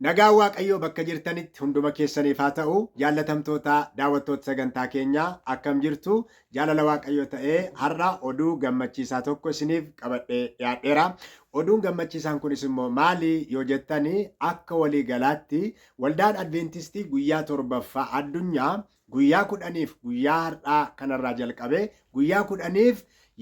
Nagaa Waaqayyoo bakka jirtanitti hunduma keessaniif haa ta'u, jaallatamtoota daawwattoota sagantaa keenyaa akkam jirtu? Jaalala Waaqayyoo ta'ee har'a oduu gammachiisaa tokko isiniif qabadhee dhiyaadheera. Oduun gammachiisaan kunis immoo maali yoo jettanii, akka waliigalaatti waldaan Adventistii guyyaa torbaffaa addunyaa guyyaa 10 guyyaa har'aa kanarraa jalqabee guyyaa 10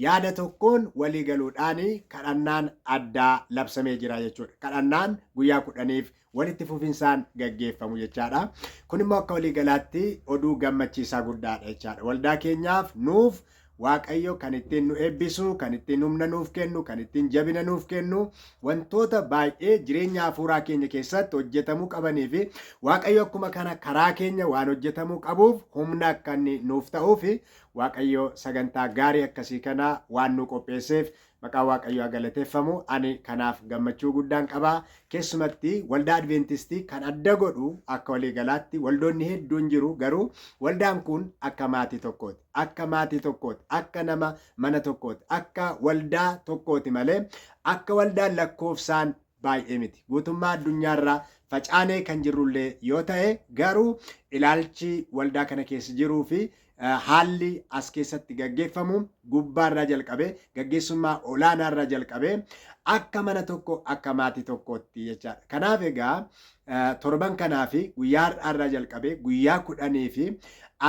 yaada tokkoon walii galuudhaan kadhannaan addaa labsamee jira jechuudha. Kadhannaan guyyaa 10 walitti fufinsaan gaggeeffamu jechaadha. Kun immoo akka waliigalaatti oduu gammachiisaa guddaadha jechaadha. Waldaa keenyaaf nuuf Waaqayyo kan ittiin nu eebbisu, kan ittiin humna nuuf kennu, kan ittiin jabina nuuf kennu, wantoota baay'ee jireenya hafuuraa keenya keessatti hojjetamuu qabanii fi Waaqayyo akkuma kana karaa keenya waan hojjetamuu qabuuf humna akka inni nuuf ta'uuf Waaqayyo sagantaa gaarii akkasii kana waan nu qopheesseef maqaa Waaqayyoo galateeffamu. Ani kanaaf gammachuu guddaan qabaa. Keessumatti waldaa Adventistii kan adda godhu akka waliigalaatti waldoonni hedduun jiru, garuu waldaan kun akka maatii tokkooti. Akka maatii tokkooti, akka nama mana tokkooti, akka waldaa tokkooti malee akka waldaan lakkoofsaan baay'ee miti. Guutummaa addunyaarraa facaanee kan jirrullee yoo ta'e, garuu ilaalchi waldaa kana keessa jiruu fi haalli as keessatti gaggeeffamu gubbaarraa jalqabee gaggeessummaa olaanaarraa jalqabee akka mana tokko akka maatii tokkootti jechaadha. Kanaaf egaa torban kanaa fi guyyaa har'aarraa jalqabee guyyaa 10 fi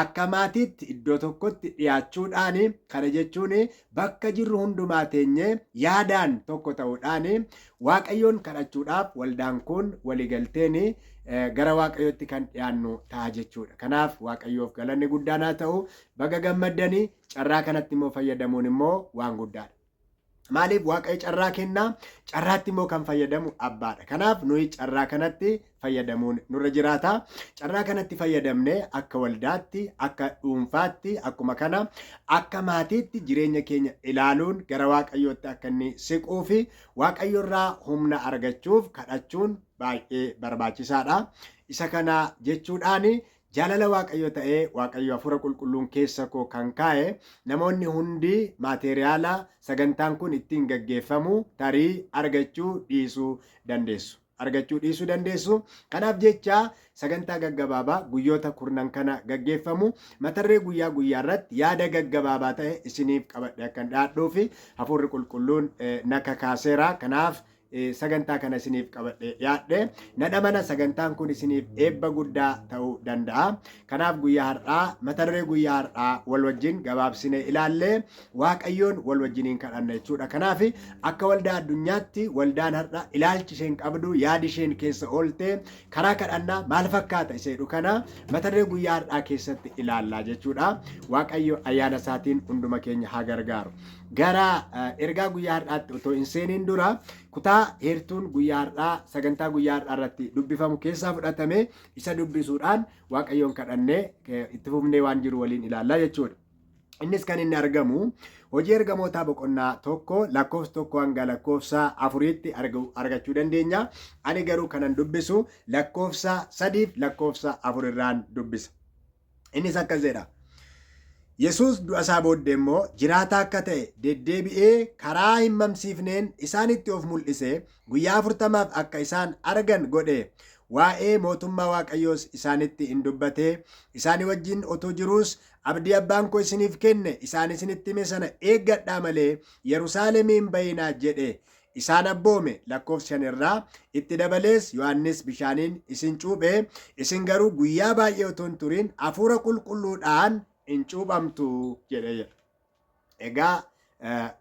akka maatiitti iddoo tokkotti dhiyaachuudhaan, kana jechuun bakka jirru hundumaa teenyee yaadaan tokko ta'uudhaan Waaqayyoon kadhachuudhaaf waldaan kun waliigalteen gara Waaqayyootti kan dhiyaannu ta'a jechuudha. Kanaaf Waaqayyoof galanni guddaan haa ta'u. Baga gammaddanii. Carraa kanatti immoo fayyadamuun immoo waan guddaadha. Maaliif Waaqayyo carraa kennaa? Carraatti immoo kan fayyadamu abbaadha. Kanaaf nuyi carraa kanatti fayyadamuun nurra jiraata. Carraa kanatti fayyadamnee akka waldaatti, akka dhuunfaatti, akkuma kana akka maatiitti jireenya keenya ilaaluun gara Waaqayyootti akka inni siquu fi Waaqayyoorraa humna argachuuf kadhachuun baay'ee barbaachisaadha. Isa kana jechuudhaan jaalala Waaqayyoo ta'ee Waaqayyo hafuura qulqulluun keessa koo kan kaa'e namoonni hundi maateriyaala sagantaan kun ittiin gaggeeffamu tarii argachuu dhiisuu dandeessu. Kanaaf jecha sagantaa gaggabaabaa guyyoota 10 kana gaggeeffamu matarree guyyaa irratti yaada gaggabaabaa ta'e isiniif qabadhe akkan dhiyaadhuu fi hafuurri qulqulluun na kakaaseera. Kanaaf sagantaa kana isiniif qabadhe dhiyaadhe. Nadha mana sagantaan kun isiniif eebba guddaa ta'uu danda'a. Kanaaf guyyaa har'aa matarree guyyaa har'aa wal wajjin gabaabsine ilaallee Waaqayyoon wal wajjiniin kadhanna jechuudha. Kanaaf akka waldaa addunyaatti waldaan har'a ilaalchi isheen qabdu, yaadi isheen keessa oolte karaa kadhannaa maal fakkaata iseedhu kana matarree guyyaa har'aa keessatti ilaallaa jechuudha. Waaqayyo ayyaana isaatiin hunduma keenya haa gargaaru. Gara ergaa guyyaa har'aatti otoo hin seeniin dura kutaa heertuun guyyaa har'aa sagantaa guyyaa har'aa irratti dubbifamu keessaa fudhatame isa dubbisuudhaan Waaqayyoon kadhannee itti fufnee waan jiru waliin ilaallaa jechuudha. Innis kan inni argamu hojii ergamootaa boqonnaa 1 lakkoofsa 1 hanga lakkoofsa 4tti argachuu dandeenya. Ani garuu kanan dubbisu lakkoofsa 3 fi lakkoofsa 4 irraan dubbisa. Innis akkas jedha. Yesuus du'a isaa booddee immoo jiraataa akka ta'e deddeebi'ee karaa hin mamsiifneen isaanitti of mul'ise guyyaa 40 akka isaan argan godhe. Waa'ee mootummaa Waaqayyoos isaanitti hin dubbatee isaanii wajjin otoo jiruus abdii abbaan koo isiniif kenne isaan isinitti hime sana eeggadhaa malee Yerusaalemiin bayinaa jedhe. Isaan abboome. Lakkoofsa 5 irraa itti dabalees Yohannis bishaaniin isin cuuphee isin garuu guyyaa baay'ee otoo hin turin hafuura qulqulluudhaan hin cuuphamtu jedhe. Egaa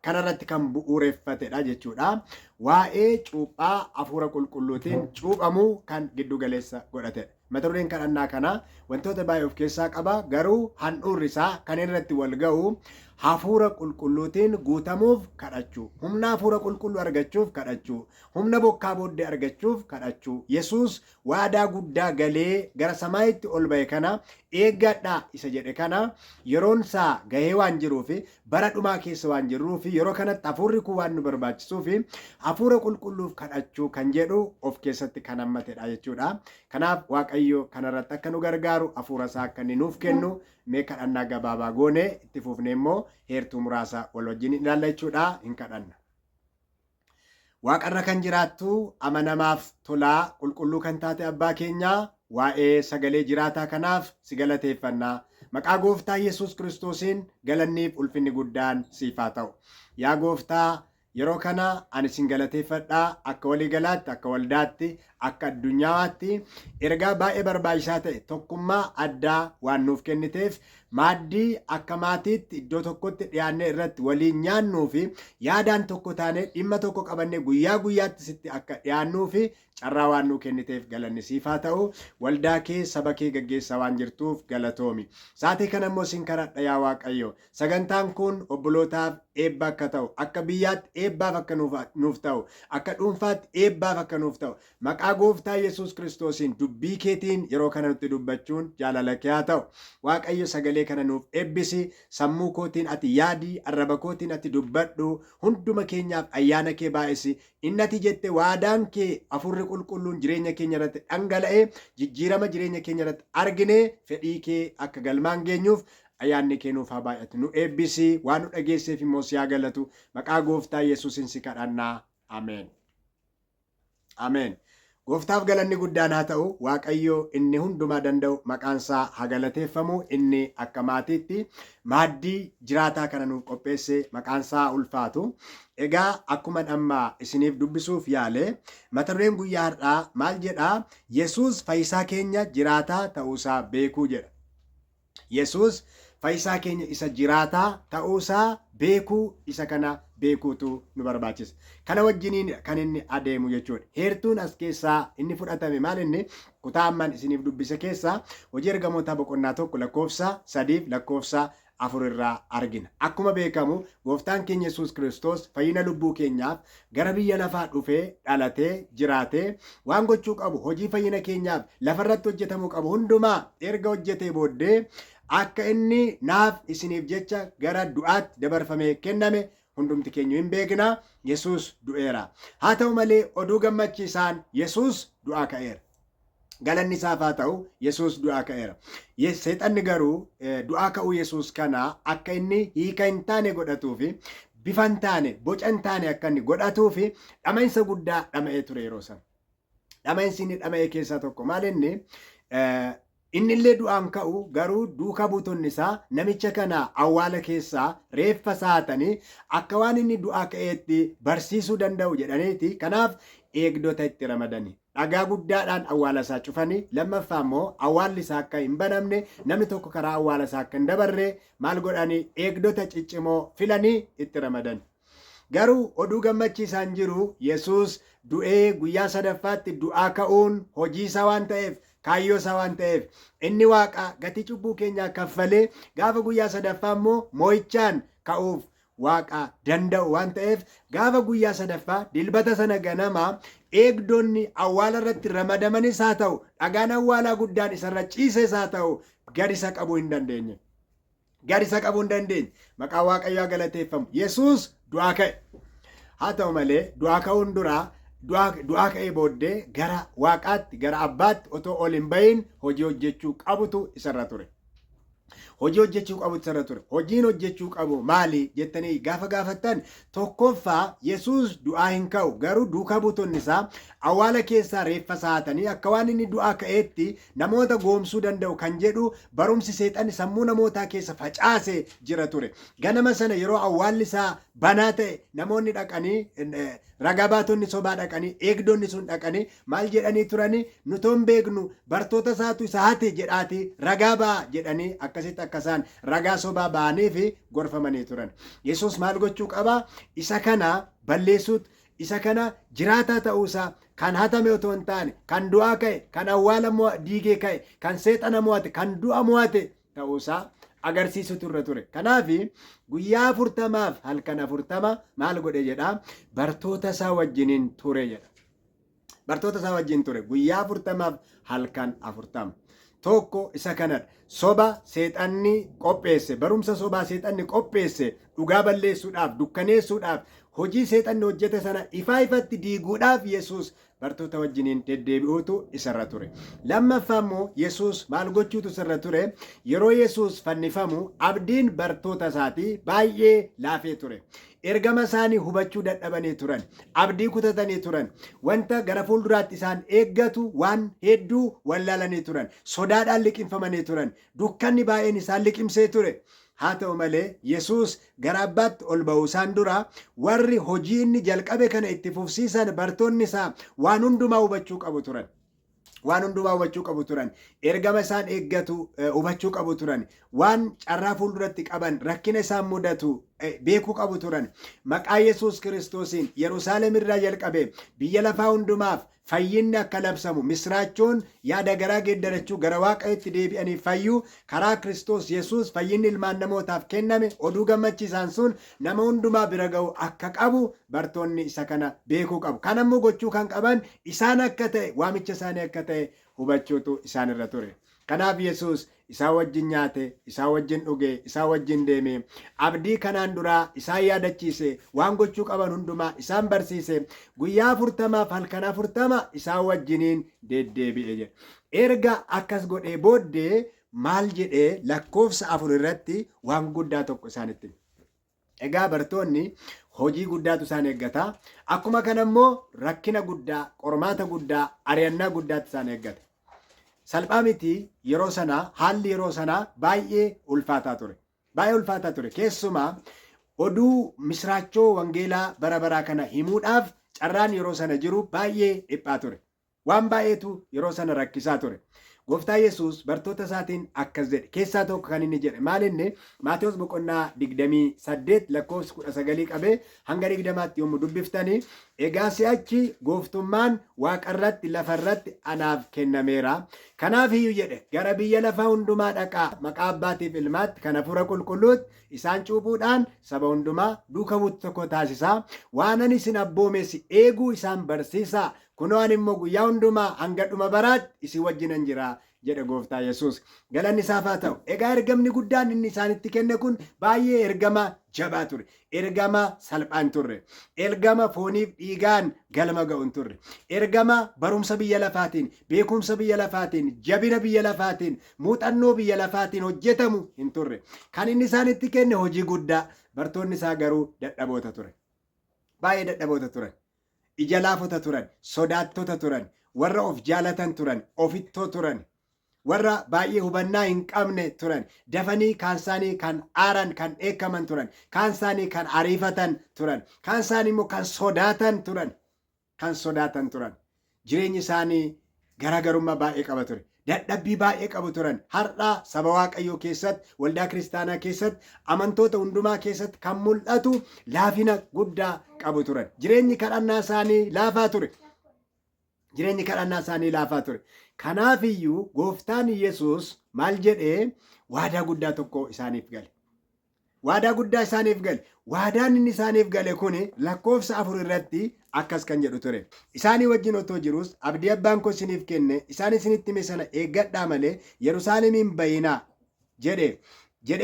kanarratti kan bu'uureffatedha jechuudha. Waa'ee cuuphaa hafuura qulqulluutiin cuuphamuu kan giddu galeessa godhatedha. Mata dureen kadhannaa kana wantoota baay'ee of keessaa qaba, garuu handhuurri isaa kan irratti wal ga'u hafuura qulqulluutiin guutamuuf kadhachuu, humna hafuura qulqulluu argachuuf kadhachuu, humna bokkaa booddee argachuuf kadhachuu. Yesuus waadaa guddaa galee gara samaayitti ol ba'e kana eeggadhaa isa jedhe kana yeroon isaa gahee waan jiruuf, bara dhumaa keessa waan jirruuf, yeroo kanatti hafuurri kun waan nu barbaachisuuf hafuura qulqulluuf kadhachuu kan jedhu of keessatti kan hammatedha jechuudha. Kanaaf Waaqayyo kanarratti akka nu gargaaru hafuura isaa akka inni nuuf kennu mee kadhannaa gabaabaa goone itti fufne immoo heertuu muraasa wal wajjin ilaalla jechuudha. Hin kadhanna. Waaqarra kan jiraattu amanamaaf tolaa qulqulluu kan taate abbaa keenyaa waa'ee sagalee jiraataa kanaaf si galateeffannaa. Maqaa gooftaa Yesuus Kiristoosiin galanniif ulfinni guddaan siif haa ta'u. Yaa gooftaa yeroo kana ani sin galateeffadhaa akka waliigalaatti, akka waldaatti, akka addunyaatti ergaa baay'ee barbaachisaa ta'e tokkummaa addaa waan nuuf kenniteef maaddii akka maatiitti iddoo tokkotti dhiyaannee irratti waliin nyaannuu fi yaadaan tokko taanee dhimma tokko qabannee guyyaa guyyaatti sitti akka dhiyaannuu fi carraa waan nuu kenniteef galanni siif haa ta'u. Waldaa kee saba kee gaggeessaa waan jirtuuf galatoomi. Saatii kana immoo sin kadhadha yaa Waaqayyo. Sagantaan kun obbolootaaf eebba akka ta'u, akka biyyaatti eebbaaf akka nuuf ta'u, akka dhuunfaatti eebbaaf akka nuuf ta'u maqaa gooftaa Yesuus Kiristoosiin dubbii keetiin yeroo kana nutti dubbachuun jaalala kee haa ta'u. Waaqayyo sagalee kana nuuf eebbisi. Sammuu kootiin ati yaadii, arraba kootiin ati dubbadhu. Hunduma keenyaaf ayyaana kee baay'isi. Inni ati jette waadaan kee afurri qulqulluun jireenya keenya irratti dhangala'ee jijjiirama jireenya keenya irratti argine fedhii kee akka galmaan geenyuuf ayyaanni kee nuuf haa baay'atu. Nu eebbisi. Waan nu dhageesseef immoo si haa galatu. Maqaa gooftaa Yesuusin si kadhannaa. Ameen. Ameen. Gooftaaf galanni guddaan haa ta'u. Waaqayyo inni hundumaa danda'u maqaansaa haa galateeffamu. Inni akka maatiitti maaddii jiraataa kana nuuf qopheesse maqaansaa ulfaatu. Egaa akkuma amma isiniif dubbisuuf yaale mata dureen guyyaa har'aa maal jedhaa? Yesuus fayyisaa keenya jiraataa ta'uusaa beekuu jedha. Yesuus fayyisaa keenya isa jiraataa ta'uusaa beekuu, isa kana beekuutu nu barbaachisa. Kana wajjiniin kan inni adeemu jechuudha. Heertuun as keessaa inni fudhatame maal inni? Kutaa amman isiniif dubbise keessaa hojii ergamootaa boqonnaa 1 lakkoofsa 3 lakkoofsa 4 irraa argina. Akkuma beekamu gooftaan keenya Yesuus Kiristoos fayyina lubbuu keenyaaf gara biyya lafaa dhufee dhalatee jiraatee waan gochuu qabu hojii fayyina keenyaaf lafarratti hojjetamuu qabu hundumaa erga hojjetee booddee akka inni naaf isiniif jecha gara du'aatti dabarfamee kenname hundumti keenya hin beekna. Yesuus du'eera. Haa ta'u malee oduu gammachiisaan Yesuus du'aa ka'eera. Galanni isaaf haa ta'u. Yesuus du'aa ka'eera. Seexanni garuu du'aa ka'uu Yesuus kana akka inni hiika hin taane godhatuu fi bifa hin taane, boca hin taane akka inni godhatuu fi dhama'insa guddaa dhama'ee ture yeroo sana. Dhama'insi inni dhama'ee keessaa tokko maal inni? Inni illee du'aan ka'u garuu duuka buutonni isaa namicha kana awwaala keessaa reeffa saatanii akka waan inni du'aa ka'eetti barsiisuu danda'u jedhaniiti. Kanaaf eegdota itti ramadanii dhagaa guddaadhaan awwaala isaa cufanii, lammaffaa immoo awwaalli isaa akka hin banamne, namni tokko karaa awwaala isaa akka hin dabarre maal godhanii? Eegdota ciccimoo filanii itti ramadan. Garuu oduu gammachiisaan jiru Yesuus du'ee guyyaa sadaffaatti du'aa ka'uun hojii isaa waan ta'eef, kaayyoo isaa waan ta'eef inni Waaqa gatii cubbuu keenyaa kaffalee gaafa guyyaa sadaffaa immoo moo'ichaan ka'uuf Waaqa danda'u waan ta'eef gaafa guyyaa sadaffaa dilbata sana ganama eegdonni awwaala irratti ramadamanis haa ta'u, dhagaan awwaalaa guddaan isarra ciises haa ta'u, gadi isa qabuu hin dandeenye. Gadi isa qabuu hin dandeenye. Maqaa Waaqayyoo galateeffamu. Yesuus du'aa ka'e. Haa ta'u malee du'aa ka'uun duraa du'aa ka'ee booddee gara Waaqaatti, gara Abbaatti otoo ol hin bahin hojii hojjechuu qabutu isarra ture. Hojii hojjechuu qabu isarra ture. Hojiin hojjechuu qabu maali jettanii gaafa gaafattan, tokkoffaa Yesuus du'aa hin ka'u, garuu duuka buutonni isaa awwaala keessaa reeffa saatanii akka waan inni du'aa ka'eetti namoota goomsuu danda'u kan jedhu barumsi seexanni sammuu namootaa keessa facaasee jira ture. Ganama sana yeroo awwaalli isaa banaa ta'e namoonni dhaqanii, ragaa baatonni sobaa dhaqanii, eegdonni sun dhaqanii maal jedhanii turanii? Nutoon beeknu bartoota isaatu isa hate jedhaati ragaa ba'a jedhanii akkasitti akkasaan ragaa sobaa ba'anii fi gorfamanii turan. Yesuus maal gochuu qaba? Isa kana balleessuut, isa kana jiraataa ta'uusaa, kan hatame otoo hin taane, kan du'aa ka'e, kan awwaala diigee ka'e, kan seexana mo'ate, kan du'a mo'ate ta'uusaa agarsiisutu irra ture. Kanaaf guyyaa 40 halkan 40 maal godhe jedha? Bartoota isaa wajjiniin ture jedha. Bartoota isaa wajjin ture guyyaa 40 halkan 40. Tokko isa kanadha. Soba seexanni qopheesse, barumsa sobaa seexanni qopheesse dhugaa balleessuudhaaf, dukkaneessuudhaaf, hojii seexanni hojjete sana ifatti diiguudhaaf Yesuus bartoota wajjiniin deddeebi'uutu isarra ture. Lammaffaa immoo Yesuus maal gochuutu isarra ture? Yeroo Yesuus fannifamu abdiin bartoota isaatii baay'ee laafee ture. Ergama isaanii hubachuu dadhabanii turan. Abdii kutatanii turan. Wanta gara fuulduraatti isaan eeggatu waan hedduu wallaalanii turan. Sodaadhaan liqimfamanii turan. Dukkanni baay'een isaan liqimsee ture. Haa ta'u malee Yesuus gara abbaatti ol ba'uu isaan dura warri hojii inni jalqabe kana itti fufsiisan bartoonni isaa waan hundumaa hubachuu qabu turan. Waan hundumaa hubachuu qabu turan. Ergama isaan eeggatu hubachuu qabu turan. Waan carraa fuulduratti qaban rakkina isaan mudatu beekuu qabu turan. Maqaa Yesuus Kiristoosiin Yerusaalem irraa jalqabe biyya lafaa hundumaaf fayyinni akka labsamu misraachoon yaada garaa geeddarachuu gara Waaqayyootti deebi'anii fayyuu karaa Kiristoos Yesuus fayyinni ilmaan namootaaf kenname oduu gammachiisaan sun nama hundumaa bira ga'u akka qabu bartoonni isa kana beekuu qabu. Kan ammoo gochuu kan qaban isaan akka ta'e waamicha isaanii akka ta'e hubachuutu isaan irra ture. Kanaaf Yesuus isaan wajjin nyaate, isaan wajjin dhuge, isaan wajjin deeme, abdii kanaan duraa isaan yaadachiise, waan gochuu qaban hundumaa isaan barsiise, guyyaa 40 halkan 40 isaan wajjiniin deddeebi'e jedha. Erga akkas godhee booddee maal jedhee lakkoofsa 4 irratti waan guddaa tokko isaanitti. Egaa bartoonni hojii guddaatu isaan eeggata. Akkuma kana immoo rakkina guddaa, qormaata guddaa, ari'annaa guddaatu isaan eeggata. Salphaa miti yeroo sana haalli yeroo sana baay'ee ulfaataa ture. Baay'ee ulfaataa ture. Keessumaa oduu misraachoo wangeelaa bara baraa kana himuudhaaf carraan yeroo sana jiru baay'ee dhiphaa ture. Waan baay'eetu yeroo sana rakkisaa ture. Gooftaa Yesuus bartoota isaatiin akkas jedhe. Keessaa tokko kan inni jedhe maal inni Maatewos boqonnaa 28 lakkoofsa 19 qabee hanga 20tti yommuu dubbiftanii egaa si'achi gooftummaan waaqarratti lafarratti anaaf kennameera. Kanaaf iyyuu jedhe gara biyya lafaa hundumaa dhaqaa maqaa abbaatiif ilmaatti kan hafuura qulqulluutti isaan cuuphuudhaan saba hundumaa duuka buutu tokko taasisaa. Waan ani isin abboomes eeguu isaan barsiisaa. Kunoo ani immoo guyyaa hundumaa hanga dhuma baraatti isin wajjinan jira jedhe gooftaa Yesuus. Galanni isaaf haa ta'u. Egaa ergamni guddaan inni isaanitti kenne kun baay'ee ergama jabaa ture. Ergama salphaan turre. Ergama fooniif dhiigaan galma ga'uun turre. Ergama barumsa biyya lafaatiin, beekumsa biyya lafaatiin, jabina biyya lafaatiin, muuxannoo biyya lafaatiin hojjetamu hin turre. Kan inni isaanitti kenne hojii guddaa. Bartoonni isaa garuu dadhaboota ture. Baay'ee dadhaboota turan. Ija laafota turan, sodaattota turan, warra of jaalatan turan, ofittoo turan, warra baay'ee hubannaa hin qabne turan, dafanii kaan isaanii kan aaran, kan dheekkaman turan, kaan isaanii kan ariifatan turan, kaan isaanii immoo kan sodaatan turan. Jireenyi isaanii garaagarummaa baay'ee qaba ture. Dadhabbii baay'ee qabu turan. Har'aa saba Waaqayyoo keessatti, waldaa kiristaanaa keessatti, amantoota hundumaa keessatti kan mul'atu laafina guddaa qabu turan. Jireenyi kadhannaa isaanii laafaa ture. Kanaaf iyyuu gooftaan Yesuus maal jedhee waadaa guddaa tokko isaaniif gale. Waadaan inni isaaniif gale kun lakkoofsa 4 irratti akkas kan jedhu ture. Isaanii wajjin otoo jirus abdii abbaan koo isiniif kenne isaan isinitti hime sana eeggadhaa malee Yerusaalemiin bayinaa jedhee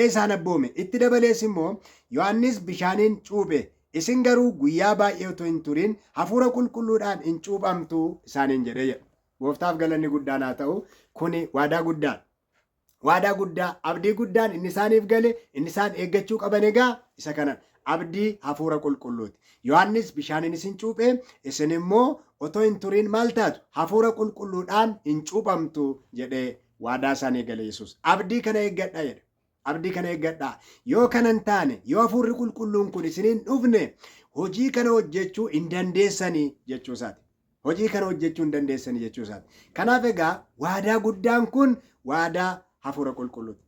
isaan abboome. Itti dabalees immoo Yohannis bishaaniin cuuphe isin garuu guyyaa baay'ee otoo hin turin hafuura qulqulluudhaan hin cuuphamtu isaaniin jedhee jedha. Gooftaaf galanni guddaan haa ta'u. Kuni waadaa guddaa, abdii guddaan inni isaaniif gale, inni isaan eeggachuu qaban egaa isa kanan abdii hafuura qulqulluuti. Yohannis bishaaniin isin cuuphe, isin immoo otoo hin turin maal taatu hafuura qulqulluudhaan hin cuuphamtu jedhee waadaa isaanii gale Yesuus. Abdii kana eeggadhaa jedha. Abdii kana eeggadhaa. Yoo kanan taane, yoo hafuurri qulqulluun kun isiniin dhufne hojii kana hojjechuu hin dandeessanii jechuusaati. Kanaaf egaa waadaa guddaan kun waadaa hafuura qulqulluuti.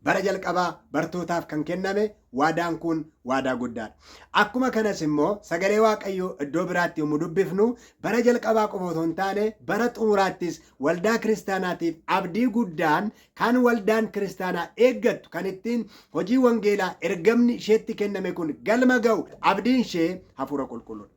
Bara jalqabaa bartootaaf kan kenname waadaan kun waadaa guddaadha. Akkuma kanas immoo sagalee Waaqayyoo iddoo biraatti yommuu dubbifnu bara jalqabaa qofa otoo hin taane bara xumuraattis waldaa kiristaanaatiif abdii guddaan kan waldaan kiristaanaa eeggattu kan ittiin hojii wangeelaa ergamni isheetti kenname kun galma ga'u abdiin ishee hafuura qulqulluudha.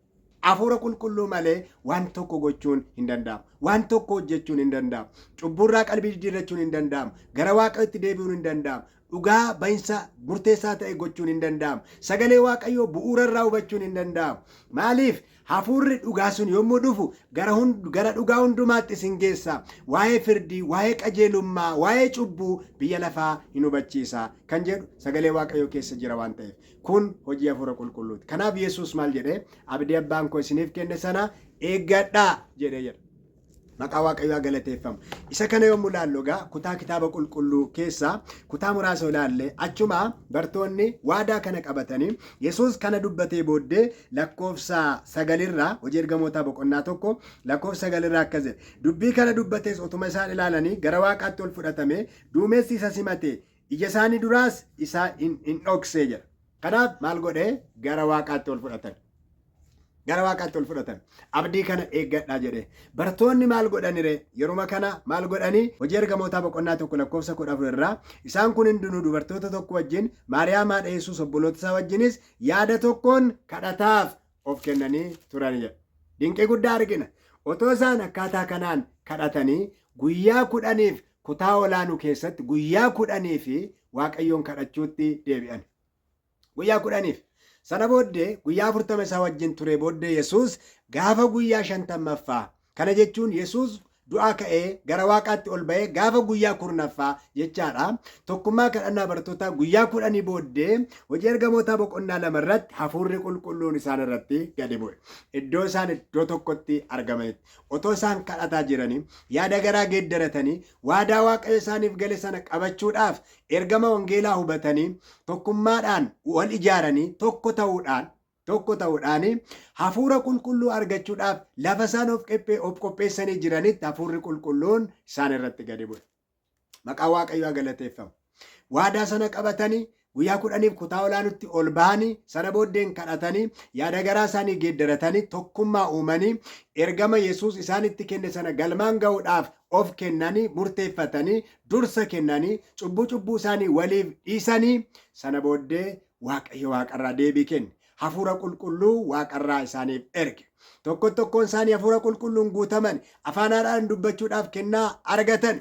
Hafuura qulqulluu malee waan tokko gochuun hin danda'amu. Waan tokko hojjechuun hin danda'amu. Cubburraa qalbii jijjiirrachuun hin danda'amu. Gara Waaqayyootti deebi'uun hin danda'amu. dhugaa bahinsa murteessaa ta'e gochuun hin danda'amu. Sagalee Waaqayyoo bu'uura irraa hubachuun hin danda'amu. Maaliif? Hafuurri dhugaa sun yommuu dhufu gara dhugaa hundumaatti isin geessa. Waa'ee firdii, waa'ee qajeelummaa, waa'ee cubbuu biyya lafaa hin hubachiisa kan jedhu sagalee Waaqayyoo keessa jira waan ta'eef. Kun hojii hafuura qulqulluuti. Kanaaf Yesuus maal jedhee? Abdii abbaan koo isiniif kenne sana eeggadhaa jedhee jedha. Maqaa Waaqayyoo galateeffamu. Isa kana yommuu ilaallu egaa kutaa kitaaba qulqulluu keessaa kutaa muraasa ilaalle achuma bartoonni waadaa kana qabatanii Yesuus kana dubbatee booddee lakkoofsa 9 hojii ergamootaa boqonnaa 1 lakkoofsa 9 akkas jedhe. Dubbii kana dubbatees otuma isaan ilaalanii gara Waaqaatti ol fudhatame duumessi isa simate ija isaanii duraas isa hin dhoksee jedha. Kanaaf maal godhee gara Waaqaatti ol fudhatan. Gara Waaqaatti ol fudhatan. Abdii kana eeggadhaa jedhe. Bartoonni maal godhanire? Yeruma kana maal godhanii? Hojii ergamootaa boqonnaa 1 lakkoofsa 14 irraa isaan kun hundinuu dubartoota tokko wajjin Maariyaam haadha Yesuus obboloota isaa wajjinis yaada tokkoon kadhataaf of kennanii turan jedha. Dinqii guddaa argina. Otoo isaan akkaataa kanaan kadhatanii guyyaa 10 kutaa olaanuu keessatti guyyaa 10 Waaqayyoon kadhachuutti deebi'an. Guyyaa 10 sana booddee guyyaa 40 isaa wajjin ture booddee Yesuus gaafa guyyaa 50ffaa kana jechuun Yesuus du'aa ka'ee gara Waaqaatti ol ba'ee gaafa guyyaa 10ffaa jechaadha. Tokkummaa kadhannaa bartootaa guyyaa 10 booddee hojii ergamootaa boqonnaa 2 irratti hafuurri qulqulluun isaan irratti gadi bu'e. Iddoo isaan iddoo tokkotti argamanitti otoo isaan kadhataa jiranii yaada garaa geeddaratanii waadaa Waaqayyo isaaniif gale sana qabachuudhaaf ergama wangeelaa hubatanii tokkummaadhaan wal ijaaranii tokko ta'uudhaan hafuura qulqulluu argachuudhaaf lafa isaan of qopheessanii jiranitti hafuurri qulqulluun isaan irratti gadi bu'e. Maqaa Waaqayyoo galateeffamu. Waadaa sana qabatanii guyyaa 10 kutaa olaanutti ol ba'anii sana booddeen kadhatanii yaada garaa isaanii geeddaratanii tokkummaa uumanii ergama Yesuus isaanitti kenne sana galmaan ga'uudhaaf of kennanii murteeffatanii dursa kennanii cubbuu isaanii waliif dhiisanii sana booddee Waaqayyo waaqarraa deebii kenne. Hafuura qulqulluu waaqarraa isaaniif erge. Tokkoon isaanii hafuura qulqulluun guutaman afaanaadhaan dubbachuudhaaf kennaa argatan.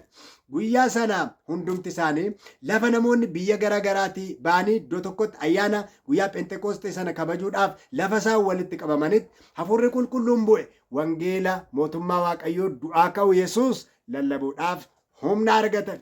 Guyyaa sana hundumti isaanii lafa namoonni biyya garaagaraatii ba'anii iddoo tokkotti ayyaana guyyaa Phenxeqoostee sana kabajuudhaaf lafa isaan walitti qabamanitti hafuurri qulqulluun bu'e. Wangeela mootummaa Waaqayyoo du'aa ka'u Yesuus lallabuudhaaf humna argatan.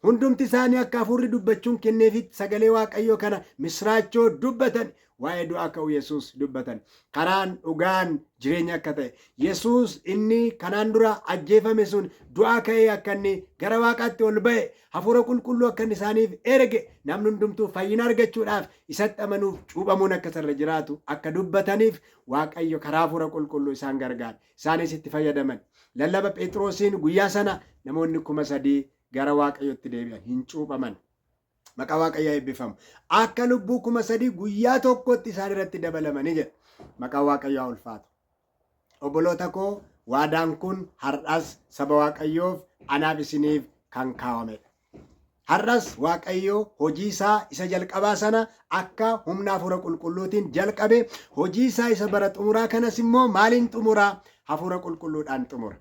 Hundumti isaanii akka hafuurri dubbachuun kenneefitti sagalee Waaqayyoo kana misraachoo dubbatan. Waa'ee du'aa ka'u Yesuus dubbatan. Karaan dhugaan jireenya akka ta'e Yesuus inni kanaan dura ajjeefame sun du'aa ka'ee akka inni gara Waaqaatti ol ba'e hafuura qulqulluu akka inni isaaniif erge namni hundumtuu fayyina argachuudhaaf isatti amanuuf cuuphamuun akka isarra jiraatu akka dubbataniif Waaqayyo karaa hafuura qulqulluu isaan gargaara. Isaanis itti fayyadaman. Lallaba Phexrosiin guyyaa sana namoonni 3,000 gara Waaqayyotti deebi'an hin cuuphaman. Maqaa Waaqayyaa eebbifamu. Akka lubbuu 3,000 guyyaa tokkotti isaan irratti dabalamanii jedha. Maqaa Waaqayyaa ulfaatu. Obboloota koo waadaan kun har'as saba Waaqayyoof anaaf isiniif kan kaawamedha. Har'as Waaqayyoo hojii isaa isa jalqabaa sana akka humna hafuura qulqulluutiin jalqabe hojii isaa isa bara xumuraa kanas immoo maaliin xumuraa? Hafuura qulqulluudhaan xumura.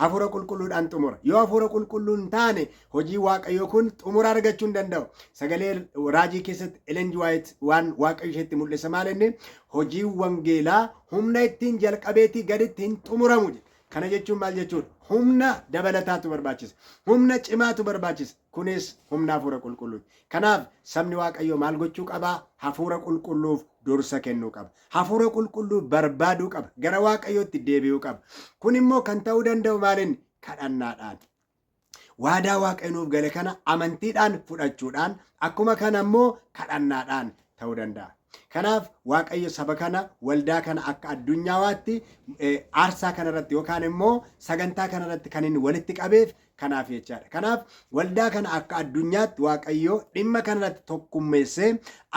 Hafuura qulqulluudhaan xumura. Yoo hafuura qulqulluun taane hojii Waaqayyoo kun xumura argachuu hin danda'u. Sagalee raajii keessatti Ellen G. White waan Waaqayyo isheetti mul'isa maal inni hojii wangeelaa humna ittiin jalqabeetii gaditti hin xumuramu. Kana jechuun maal jechuudha? Humna dabalataatu barbaachisa. Humna cimaatu barbaachisa. Kunis humna hafuura qulqulluuti. Kanaaf sabni Waaqayyoo maal gochuu qabaa? Hafuura qulqulluuf dursa kennuu qaba. Hafuura qulqulluu barbaaduu qaba. Gara Waaqayyootti deebi'uu qaba. Kun immoo kan ta'uu danda'u maaliin? Kadhannaadhaan. Waadaa Waaqayyo nuuf gale kana amantiidhaan fudhachuudhaan akkuma kana immoo kadhannaadhaan ta'uu danda'a. Kanaaf Waaqayyo saba kana waldaa kana akka addunyaatti aarsaa kanarratti yookaan immoo sagantaa kanarratti kan inni walitti qabeef kanaaf jechaadha. Kanaaf waldaa kana akka addunyaatti Waaqayyo dhimma kanarratti tokkummeessee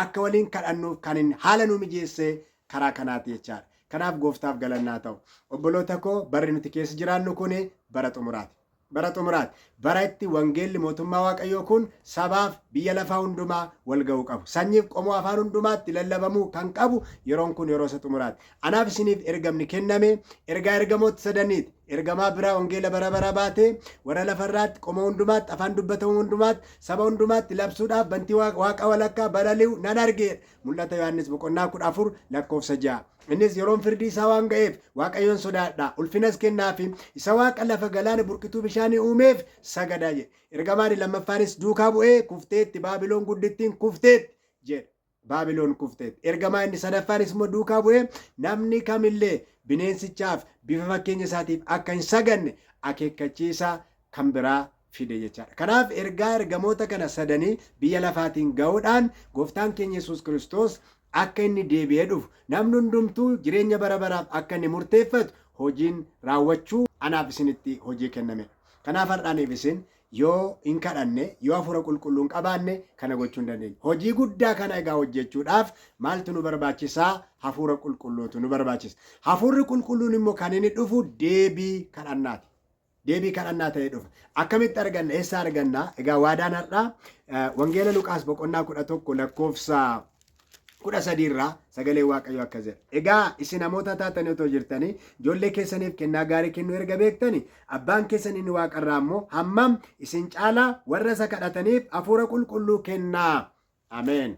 akka waliin kadhannuuf kan inni haala nu mijeessee karaa kanaati jechaadha. Kanaaf gooftaaf galannaa ta'u. Obboloota koo barri nuti keessa jiraannu kun bara xumuraati. bara xumuraati. Bara itti wangeelli mootummaa waaqayyoo kun sabaaf biyya lafaa hundumaa wal ga'uu qabu. Sanyiif qomoo afaan hundumaatti lallabamuu kan qabu yeroon kun yeroo isa xumuraati. Anaaf isiniif ergamni kenname ergaa ergamoota sadaniiti. Ergamaa biraa wangeela bara bara baatee warra lafarraatti qomoo hundumaatti afaan dubbatamu hundumaatti saba hundumaatti labsuudhaaf bantii waaqa walakkaa balali'u nan argeera. Mul'ata Yohaannis boqonnaa 14 lakkoofsa 6. Innis yeroon firdii isaa waan ga'eef waaqayyoon sodaadhaa ulfinas kennaafi isa waaqa lafa galaana burqituu bishaanii uumeef sagadaa jedhe. Ergamaan lammaffaanis duukaa bu'ee kufteetti Baabiloon guddittiin kufteetti jedhe. Baabiloon kufteetti. Ergamaa inni sadaffaanis immoo duukaa bu'ee namni kamillee bineensichaaf bifa fakkeenya isaatiif akka hin saganne akeekkachiisa kan biraa fide jechaadha. Kanaaf ergaa ergamoota kana sadanii biyya lafaatiin ga'uudhaan gooftaan keenya Yesuus Kiristoos akka inni deebi'ee dhufu namni hundumtuu jireenya bara baraaf akka inni murteeffatu hojiin raawwachuu anaaf isinitti hojii kenname. Kanaaf har'aaniif isin yoo hin kadhanne yoo hafuura qulqulluun qabaanne kana gochuu hin dandeenye. Hojii guddaa kana egaa hojjechuudhaaf maaltu nu barbaachisaa? Hafuura qulqulluutu nu barbaachisa. Hafuurri qulqulluun immoo kan inni dhufu deebii kadhannaati. Deebii kadhannaa ta'ee dhufa. Akkamitti arganna? Eessa arganna? Egaa waadaan har'aa wangeela Luqaas boqonnaa 11 lakkoofsa 13 irraa sagalee waaqayyoo akka jedha. Egaa isin namoota taatanii otoo jirtanii ijoollee keessaniif kennaa gaarii kennuu erga beektanii abbaan keessan inni waaqarraa immoo hammam isin caalaa warra isa kadhataniif hafuura qulqulluu kennaa. Ameen.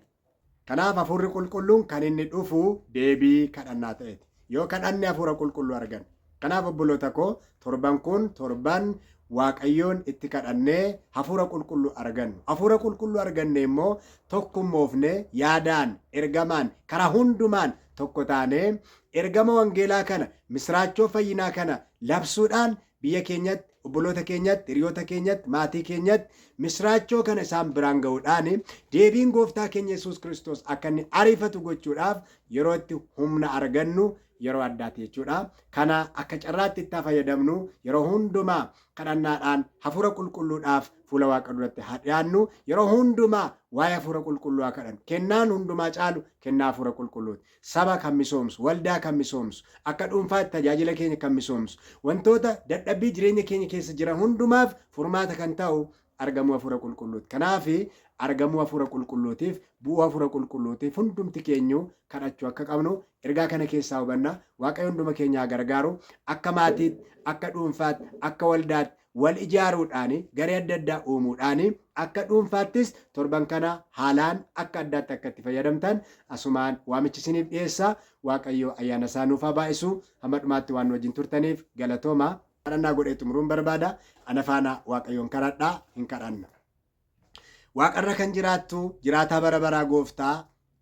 Kanaaf hafuurri qulqulluun kan inni dhufu deebii kadhannaa ta'eeti. Yoo kadhanne hafuura qulqulluu arganna. Kanaaf obboloota koo torban kun torban waaqayyoon itti kadhannee hafuura qulqulluu argannu. Hafuura qulqulluu arganne immoo tokkummoofne yaadaan ergamaan karaa hundumaan tokko taanee ergama wangeelaa kana misraachoo fayyinaa kana labsuudhaan biyya keenyatti obboloota keenyatti hiriyoota keenyatti maatii keenyatti misraachoo kana isaan biraan ga'uudhaan deebiin gooftaa keenya Yesuus Kiristoos akka inni ariifatu gochuudhaaf yeroo itti humna argannu yeroo addaati jechuudha. Kana akka carraatti itti fayyadamnu yeroo hundumaa kadhannaadhaan hafuura qulqulluudhaaf fuula waaqa duratti dhiyaannu yeroo hundumaa waa'ee hafuura qulqulluu haa kadhannu. Kennaan hundumaa caalu kennaa hafuura qulqulluuti. Saba kan misoomsu, waldaa kan misoomsu, akka dhuunfaatti tajaajila keenya kan misoomsu, wantoota dadhabbii jireenya keenya keessa jiran hundumaaf furmaata kan ta'u argamuu hafuura qulqulluuti. Kanaaf argamuu hafuura qulqulluutiif bu'uu hafuura qulqulluutiif hundumti keenyu kadhachuu akka qabnu ergaa kana keessaa hubanna. Waaqayyo hunduma keenya haa gargaaru. Akka maatiitti, akka dhuunfaatti, akka waldaatti wal ijaaruudhaan garee adda addaa uumuudhaan akka dhuunfaattis torban kana haalaan akka addaatti akka itti fayyadamtan asumaan waamichi isiniif dhiyeessa. Waaqayyo ayyaana isaa nuuf haa baay'isu. Hamma dhumaatti waan wajjin turtaniif galatooma. Kadhannaa godhee xumuruun barbaada. Ana faana waaqayyoon kadhadhaa hin kadhanna. Waaqarra kan jiraattu jiraataa bara baraa gooftaa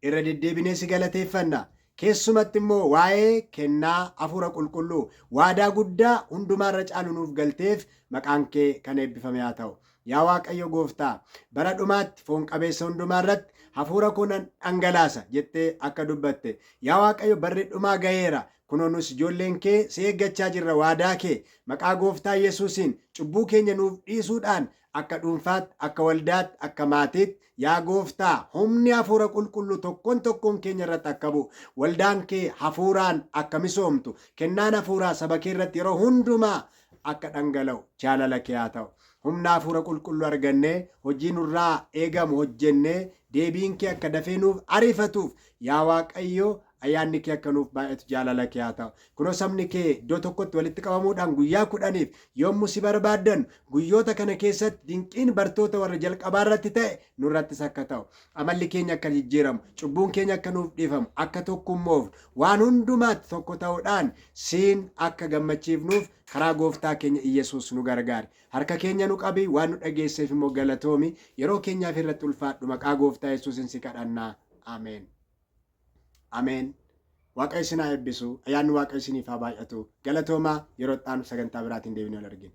irra deddeebinee si galateeffanna. Keessumatti immoo waa'ee kennaa hafuura qulqulluu waadaa guddaa hundumaarra caalu nuuf galteef maqaan kee kan eebbifame haa ta'u. Yaa Waaqayyo gooftaa bara dhumaatti foon qabeessa hundumaarratti hafuura koo nan dhangalaasa jettee akka dubbatte. Yaa Waaqayyo barri dhumaa ga'eera. Kunoo nus ijoolleen kee si eeggachaa jirra waadaa kee maqaa gooftaa Yesuusiin cubbuu keenya nuuf dhiisuudhaan akka dhuunfaatti, akka waldaatti, akka maatiitti yaa gooftaa humni hafuura qulqulluu tokkoon tokkoon keenya irratti akka bu'u waldaan kee hafuuraan akka misoomtu kennaan hafuuraa saba kee irratti yeroo hundumaa akka dhangala'u jaalala kee haa ta'u. Humna hafuura qulqulluu argannee hojii nurraa eegamu hojjennee deebiin kee akka dafee nuuf ariifatuuf yaa Waaqayyo ayyaanni kee akka nuuf baay'atu jaalala kee haa ta'u. Kunoo sabni kee iddoo tokkotti walitti qabamuudhaan guyyaa 10 yommuu si barbaaddan guyyoota kana keessatti dinqiin bartoota warra jalqabaa irratti ta'e nurrattis akka ta'u. Amalli keenya akka jijjiiramu, cubbuun keenya akka nuuf dhiifamu, akka tokkummoofnu waan hundumaatti tokko ta'uudhaan siin akka gammachiifnuuf karaa gooftaa keenya Iyesuus nu gargaari. Harka keenya nu qabi waan nu dhageesseef immoo galatoomi. Yeroo keenyaaf irratti ulfaadhu maqaa gooftaa Yesuusin si kadhannaa. Ameen. Ameen. Waaqayyo isin haa eebbisu. Ayyaanni Waaqayyo isiniif haa baay'atu. Galatoomaa yeroo itti aanu sagantaa biraatiin deebinee wal argina.